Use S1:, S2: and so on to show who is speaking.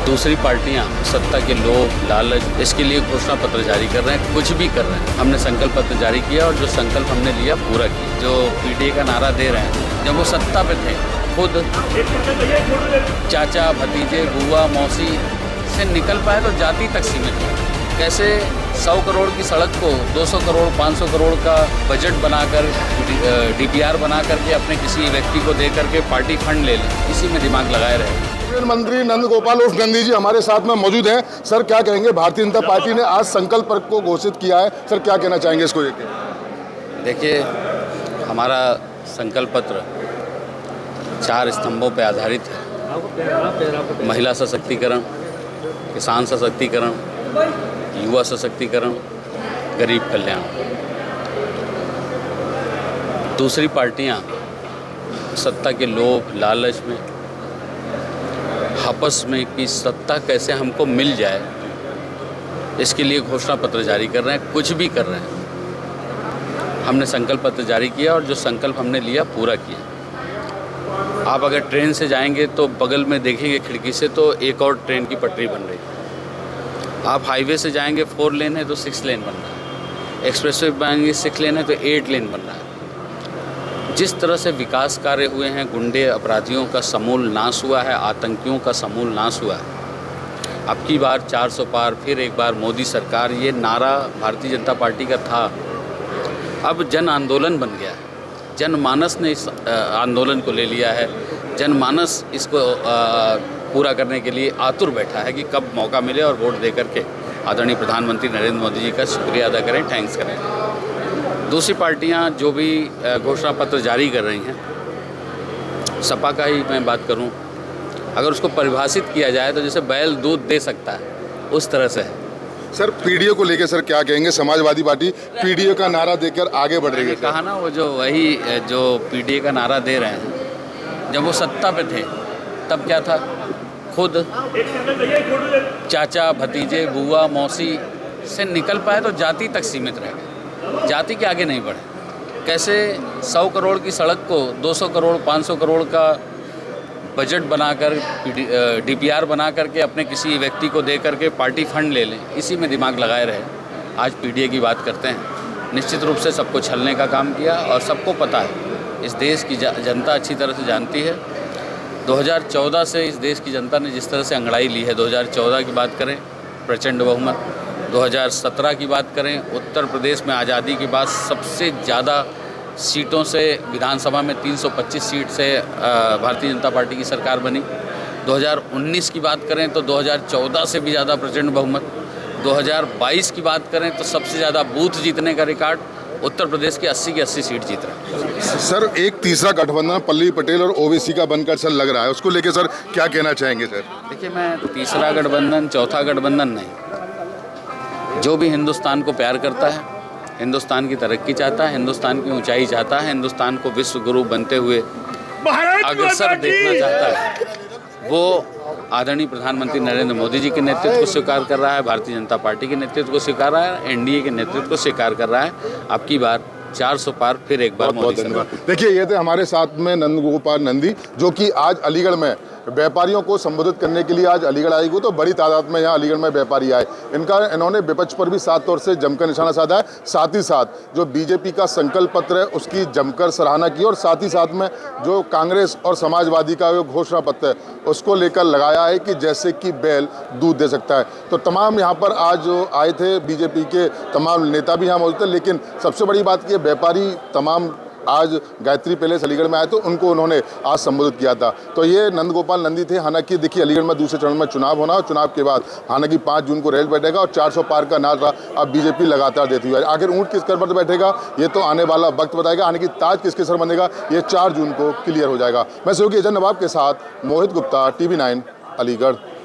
S1: दूसरी पार्टियां सत्ता के लोभ लालच इसके लिए घोषणा पत्र जारी कर रहे हैं, कुछ भी कर रहे हैं। हमने संकल्प पत्र जारी किया और जो संकल्प हमने लिया पूरा किया। जो पीडीए का नारा दे रहे हैं, जब वो सत्ता पे थे खुद चाचा भतीजे बुआ मौसी से निकल पाए तो जाति तक सीमित है। कैसे 100 करोड़ की सड़क को 200 करोड़ 500 करोड़ का बजट बनाकर डीपीआर बना करके अपने किसी व्यक्ति को दे करके पार्टी फंड ले लें, इसी में दिमाग लगाए रहे।
S2: मंत्री नंद गोपाल उर्फ नंदी जी हमारे साथ में मौजूद हैं। सर क्या कहेंगे, भारतीय जनता पार्टी ने आज संकल्प पत्र को घोषित किया है, सर क्या कहना चाहेंगे इसको लेकर?
S1: देखिए, हमारा संकल्प पत्र 4 स्तंभों पर आधारित है। महिला सशक्तिकरण, किसान सशक्तिकरण, युवा सशक्तिकरण, गरीब कल्याण। दूसरी पार्टियां सत्ता के लोभ लालच में आपस में कि सत्ता कैसे हमको मिल जाए, इसके लिए घोषणा पत्र जारी कर रहे हैं, कुछ भी कर रहे हैं। हमने संकल्प पत्र जारी किया और जो संकल्प हमने लिया पूरा किया। आप अगर ट्रेन से जाएंगे तो बगल में देखेंगे खिड़की से तो एक और ट्रेन की पटरी बन रही है। आप हाईवे से जाएंगे 4 लेन है तो 6 लेन बन रहा है। एक्सप्रेसवे पे आएंगे 6 लेन है तो 8 लेन बन रहा है। जिस तरह से विकास कार्य हुए हैं, गुंडे अपराधियों का समूल नाश हुआ है, आतंकियों का समूल नाश हुआ है। अब की बार 400 पार, फिर एक बार मोदी सरकार, ये नारा भारतीय जनता पार्टी का था। अब जन आंदोलन बन गया है। जनमानस ने इस आंदोलन को ले लिया है। जनमानस इसको पूरा करने के लिए आतुर बैठा है कि कब मौका मिले और वोट दे करके आदरणीय प्रधानमंत्री नरेंद्र मोदी जी का शुक्रिया अदा करें, थैंक्स करें। दूसरी पार्टियां जो भी घोषणा पत्र जारी कर रही हैं, सपा का ही मैं बात करूं, अगर उसको परिभाषित किया जाए तो जैसे बैल दूध दे सकता है, उस तरह से है।
S2: सर पीडीए को लेकर सर क्या कहेंगे? समाजवादी पार्टी पीडीए का नारा देकर आगे बढ़ रही है।
S1: कहा ना, वो जो पीडीए का नारा दे रहे हैं, जब वो सत्ता पे थे तब क्या था, खुद चाचा भतीजे बुआ मौसी से निकल पाए तो जाति तक सीमित रह गए, जाति के आगे नहीं बढ़े। कैसे 100 करोड़ की सड़क को 200 करोड़ 500 करोड़ का बजट बनाकर डीपीआर बना करके अपने किसी व्यक्ति को दे करके पार्टी फंड ले लें, इसी में दिमाग लगाए रहे। आज पीडीए की बात करते हैं। निश्चित रूप से सबको छलने का काम किया और सबको पता है, इस देश की जनता अच्छी तरह से जानती है। 2014 से इस देश की जनता ने जिस तरह से अंगड़ाई ली है, 2014 की बात करें प्रचंड बहुमत, 2017 की बात करें उत्तर प्रदेश में आज़ादी के बाद सबसे ज़्यादा सीटों से विधानसभा में 325 सीट से भारतीय जनता पार्टी की सरकार बनी। 2019 की बात करें तो 2014 से भी ज़्यादा प्रचंड बहुमत। 2022 की बात करें तो सबसे ज़्यादा बूथ जीतने का रिकॉर्ड उत्तर प्रदेश की 80 की 80 सीट जीत रहे हैं।
S2: सर एक तीसरा गठबंधन पल्लवी पटेल और ओवैसी का बनकर सर लग रहा है, उसको लेकर सर क्या कहना चाहेंगे? सर
S1: देखिए, मैं तीसरा गठबंधन चौथा गठबंधन नहीं, जो भी हिंदुस्तान को प्यार करता है, हिंदुस्तान की तरक्की चाहता है, हिंदुस्तान की ऊंचाई चाहता है, हिंदुस्तान को विश्व गुरु बनते हुए अग्रसर देखना चाहता है, वो आदरणीय प्रधानमंत्री नरेंद्र मोदी जी के नेतृत्व को स्वीकार कर रहा है, भारतीय जनता पार्टी के नेतृत्व को स्वीकार रहा है, एनडीए के नेतृत्व को स्वीकार कर रहा है। अब की बार 400 पार, फिर एक बार मोदी सरकार।
S2: देखिए, ये थे हमारे साथ में नंद गोपाल नंदी, जो कि आज अलीगढ़ में व्यापारियों को संबोधित करने के लिए आज अलीगढ़ आई हुई। तो बड़ी तादाद में यहाँ अलीगढ़ में व्यापारी आए। इन्होंने विपक्ष पर भी साफ तौर से जमकर निशाना साधा है। साथ ही साथ जो बीजेपी का संकल्प पत्र है उसकी जमकर सराहना की और साथ ही साथ में जो कांग्रेस और समाजवादी का जो घोषणा पत्र है उसको लेकर लगाया है कि जैसे कि बैल दूध दे सकता है। तो तमाम यहाँ पर आज जो आए थे बीजेपी के तमाम नेता भी यहाँ मौजूद थे, लेकिन सबसे बड़ी बात कि व्यापारी तमाम आज गायत्री पैलेस अलीगढ़ में आए तो उनको उन्होंने आज संबोधित किया था। तो ये नंद गोपाल नंदी थे। हालांकि देखिए, अलीगढ़ में दूसरे चरण में चुनाव होना और चुनाव के बाद हालांकि 5 जून को रैली बैठेगा और 400 पार का नारा अब बीजेपी लगातार देती हुई है। आखिर ऊँट किस कर पर बैठेगा ये तो आने वाला वक्त बताएगा। हालांकि ताज किसके सर बनेगा ये 4 जून को क्लियर हो जाएगा। मैं सहयोगी अजय नवाब के साथ मोहित गुप्ता, TV9 अलीगढ़।